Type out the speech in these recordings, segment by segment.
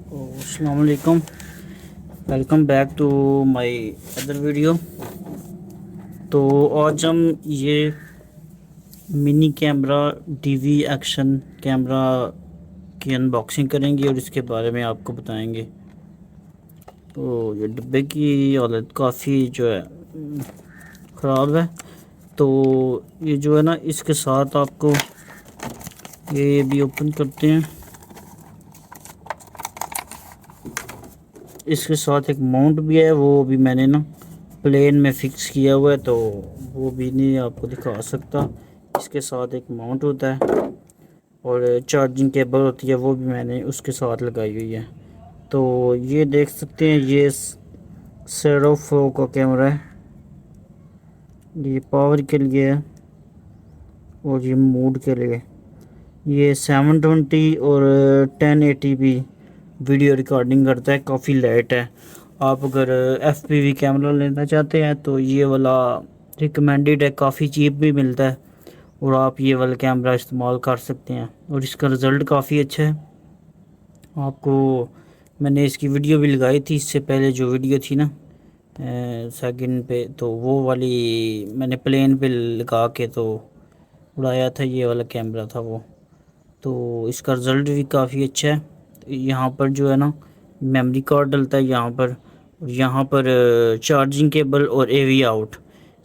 अस्सलाम वालेकुम। Welcome back to my other video. तो आज हम ये mini camera DV action camera की अनबॉक्सिंग करेंगे और इसके बारे में आपको बताएंगे। तो ये डब्बे की हालत काफ़ी जो है ख़राब है। तो ये जो है ना, इसके साथ आपको ये भी ओपन करते हैं। इसके साथ एक माउंट भी है, वो भी मैंने ना प्लेन में फ़िक्स किया हुआ है, तो वो भी नहीं आपको दिखा सकता। इसके साथ एक माउंट होता है और चार्जिंग केबल होती है, वो भी मैंने उसके साथ लगाई हुई है। तो ये देख सकते हैं, ये सेरोफ्लो का कैमरा है। ये पावर के लिए है और ये मूड के लिए। ये 720 और 1080p वीडियो रिकॉर्डिंग करता है। काफ़ी लाइट है। आप अगर FPV कैमरा लेना चाहते हैं तो ये वाला रिकमेंडेड है, काफ़ी चीप भी मिलता है और आप ये वाला कैमरा इस्तेमाल कर सकते हैं और इसका रिज़ल्ट काफ़ी अच्छा है। आपको मैंने इसकी वीडियो भी लगाई थी इससे पहले, जो वीडियो थी ना सेकंड पे, तो वो वाली मैंने प्लेन पे लगा के तो उड़ाया था। ये वाला कैमरा था वो। तो इसका रिज़ल्ट भी काफ़ी अच्छा है। यहाँ पर जो है ना, मेमोरी कार्ड डलता है यहाँ पर, और यहाँ पर चार्जिंग केबल और AV आउट।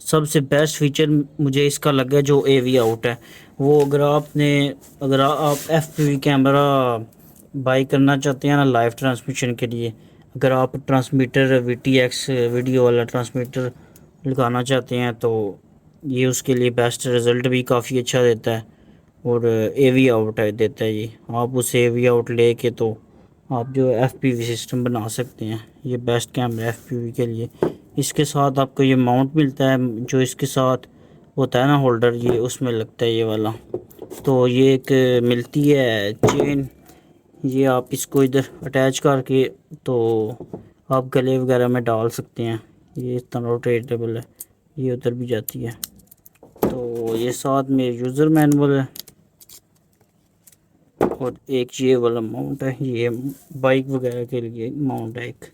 सबसे बेस्ट फीचर मुझे इसका लगा जो AV आउट है वो। अगर आप FPV कैमरा बाई करना चाहते हैं ना लाइव ट्रांसमिशन के लिए, अगर आप ट्रांसमीटर VTX वीडियो वाला ट्रांसमीटर लगाना चाहते हैं तो ये उसके लिए बेस्ट रिज़ल्ट भी काफ़ी अच्छा देता है और AV आउट है देता है ये। आप उस AV आउट लेके तो आप जो FPV सिस्टम बना सकते हैं। ये बेस्ट कैमरा FPV के लिए। इसके साथ आपको ये माउंट मिलता है, जो इसके साथ होता है ना होल्डर, ये उसमें लगता है ये वाला। तो ये एक मिलती है चेन, ये आप इसको इधर अटैच करके तो आप गले वगैरह में डाल सकते हैं। ये इस तरह रोटेटेबल है, ये उधर भी जाती है। तो ये साथ में यूज़र मैनुअल है और एक ये वाला माउंट है, ये बाइक वगैरह के लिए माउंट है एक।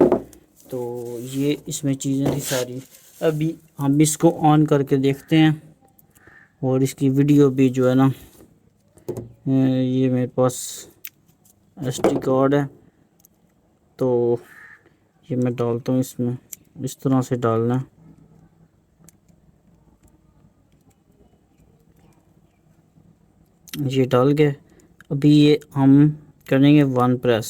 तो ये इसमें चीज़ें थी सारी। अभी हम इसको ऑन करके देखते हैं और इसकी वीडियो भी जो है ना, ये मेरे पास SD कार्ड है तो ये मैं डालता हूँ इसमें। इस तरह से डालना है। ये डाल के अभी ये हम करेंगे 1 प्रेस।